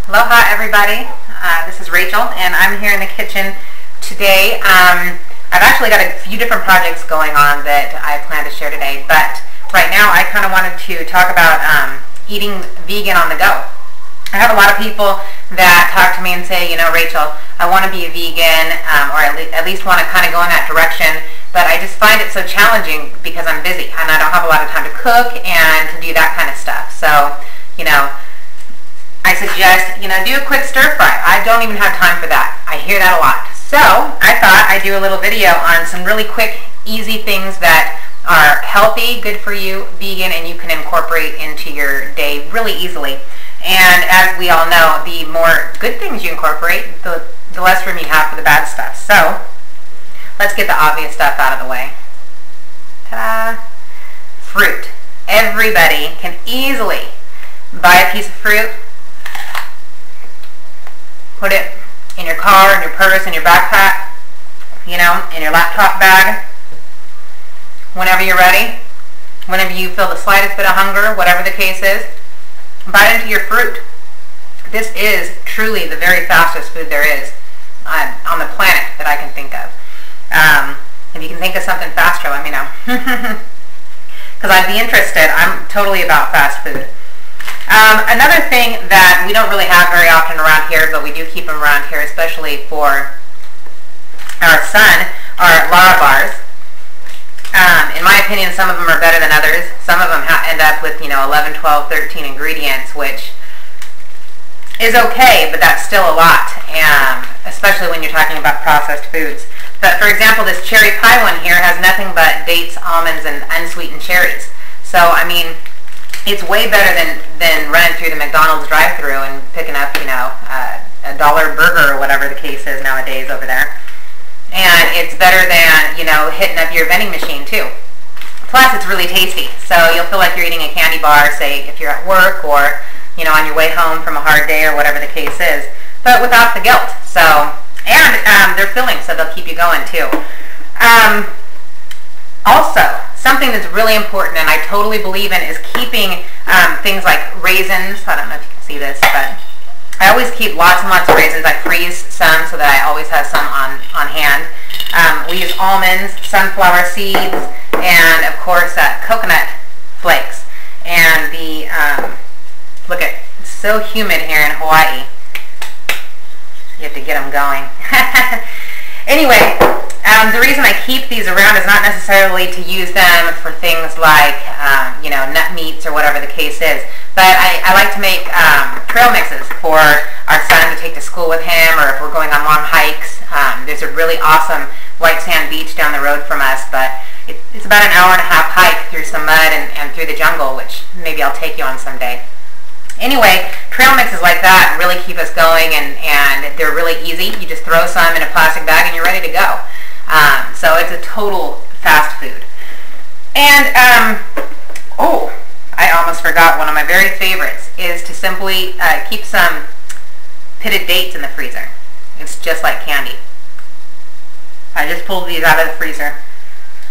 Aloha everybody, this is Rachel and I'm here in the kitchen today. I've actually got a few different projects going on that I plan to share today, but right now I kind of wanted to talk about eating vegan on the go. I have a lot of people that talk to me and say, you know, Rachel, I want to be a vegan or at least want to kind of go in that direction, but I just find it so challenging because I'm busy and I don't have a lot of time to cook and to do that kind of stuff. So, you know, I suggest, do a quick stir fry. I don't even have time for that. I hear that a lot. So I thought I'd do a little video on some really quick, easy things that are healthy, good for you, vegan, and you can incorporate into your day really easily. And as we all know, the more good things you incorporate, the less room you have for the bad stuff. So let's get the obvious stuff out of the way. Ta-da! Fruit. Everybody can easily buy a piece of fruit, put it in your car, in your purse, in your backpack, in your laptop bag. Whenever you're ready, whenever you feel the slightest bit of hunger, whatever the case is, bite into your fruit. This is truly the very fastest food there is on the planet that I can think of. If you can think of something faster, let me know. Because I'd be interested. I'm totally about fast food. Another thing that we don't really have very often around here, but we do keep them around here, especially for our son, are Lara bars. In my opinion, some of them are better than others. Some of them end up with, 11, 12, 13 ingredients, which is okay, but that's still a lot, especially when you're talking about processed foods. But for example, this cherry pie one here has nothing but dates, almonds, and unsweetened cherries. So, I mean, it's way better than running through the McDonald's drive-thru and picking up, a dollar burger or whatever the case is nowadays over there. And it's better than, hitting up your vending machine too. Plus, it's really tasty. So you'll feel like you're eating a candy bar, say, if you're at work or, on your way home from a hard day or whatever the case is, but without the guilt. So, and they're filling, so they'll keep you going too. Also, something that's really important and I totally believe in is keeping things like raisins. I don't know if you can see this, but I always keep lots and lots of raisins. I freeze some so that I always have some on hand. We use almonds, sunflower seeds, and of course coconut flakes. And look, it's so humid here in Hawaii. You have to get them going. Anyway, the reason I keep these around is not necessarily to use them for things like, nut meats or whatever the case is, but I like to make trail mixes for our son to take to school with him, or if we're going on long hikes. There's a really awesome white sand beach down the road from us, but it's about an hour-and-a-half hike through some mud and through the jungle, which maybe I'll take you on someday. Anyway, trail mixes like that really keep us going, and they're really easy. You just throw some in a plastic bag and you're ready to go. So it's a total fast food. And, I almost forgot, one of my very favorites is to simply keep some pitted dates in the freezer. It's just like candy. I just pulled these out of the freezer.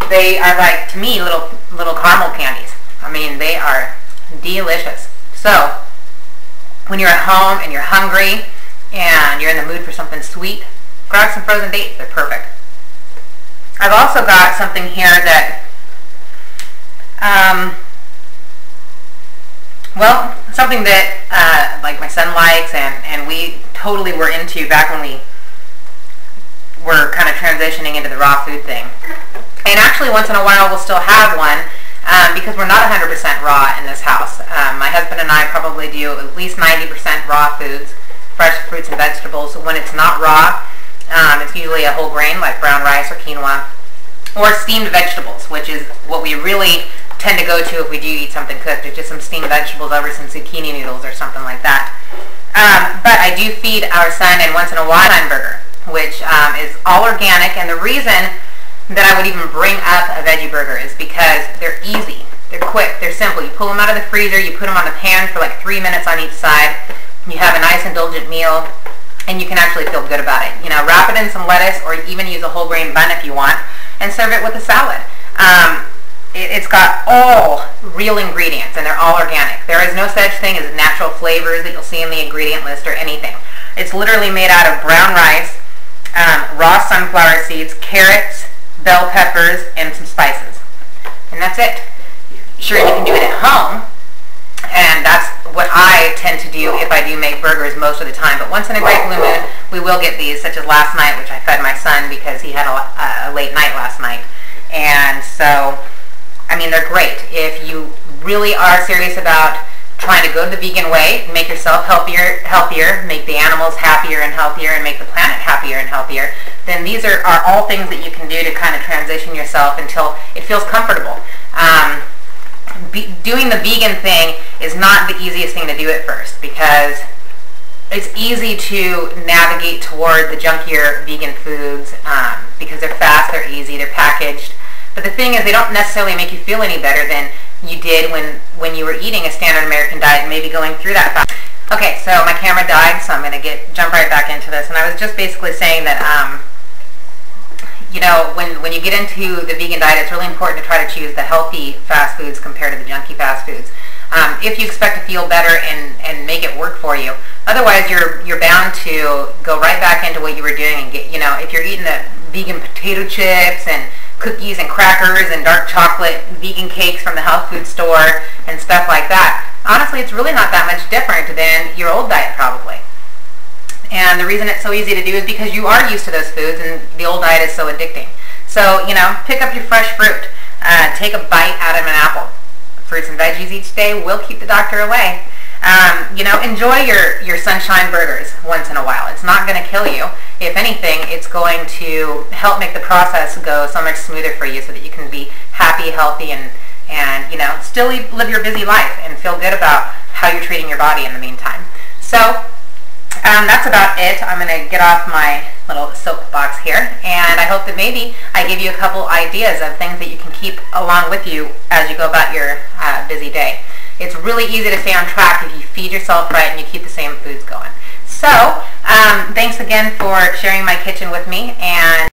They are like, to me, little caramel candies. I mean, they are delicious. So, when you're at home and you're hungry and you're in the mood for something sweet, grab some frozen dates. They're perfect. I've also got something here that, something that like my son likes and we totally were into back when we were kind of transitioning into the raw food thing. And actually, once in a while, we'll still have one. Because we're not 100% raw in this house. My husband and I probably do at least 90% raw foods, fresh fruits and vegetables. When it's not raw, it's usually a whole grain like brown rice or quinoa, or steamed vegetables, which is what we really tend to go to if we do eat something cooked. It's just some steamed vegetables over some zucchini noodles or something like that. But I do feed our son, and once in a while, hamburger, which is all organic. And the reason that I would even bring up a veggie burger is because they're easy, they're quick, they're simple. You pull them out of the freezer, you put them on the pan for like 3 minutes on each side, you have a nice indulgent meal, and you can actually feel good about it. Wrap it in some lettuce or even use a whole grain bun if you want, and serve it with a salad. it's got all real ingredients, and they're all organic. There is no such thing as natural flavors that you'll see in the ingredient list or anything. It's literally made out of brown rice, raw sunflower seeds, carrots, bell peppers, and some spices. And that's it. Sure, you can do it at home, and that's what I tend to do if I do make burgers most of the time. But once in a great blue moon, we will get these, such as last night, which I fed my son because he had a late night last night. And so, I mean, they're great. If you really are serious about trying to go the vegan way, make yourself healthier, make the animals happier and healthier, and make the planet happier and healthier, then these are all things that you can do to kind of transition yourself until it feels comfortable. Doing the vegan thing is not the easiest thing to do at first, because it's easy to navigate toward the junkier vegan foods because they're fast, they're easy, they're packaged. But the thing is, they don't necessarily make you feel any better than you did when you were eating a standard American diet and maybe going through that fast. Okay, so my camera died, so I'm going to jump right back into this. And I was just basically saying that you know, when you get into the vegan diet, it's really important to try to choose the healthy fast foods compared to the junky fast foods. If you expect to feel better and make it work for you. Otherwise, you're bound to go right back into what you were doing and get, you know, if you're eating the vegan potato chips and cookies and crackers and dark chocolate vegan cakes from the health food store and stuff like that, honestly, it's really not that much different than your old diet probably. And the reason it's so easy to do is because you are used to those foods, and the old diet is so addicting. So, you know, pick up your fresh fruit. Take a bite out of an apple. Fruits and veggies each day will keep the doctor away. You know, enjoy your sunshine burgers once in a while. It's not going to kill you. If anything, it's going to help make the process go so much smoother for you so that you can be happy, healthy, and you know, still live your busy life and feel good about how you're treating your body in the meantime. So, that's about it. I'm going to get off my little soapbox here, and I hope that maybe I give you a couple ideas of things that you can keep along with you as you go about your busy day. It's really easy to stay on track if you feed yourself right and you keep the same foods going. So, thanks again for sharing my kitchen with me, and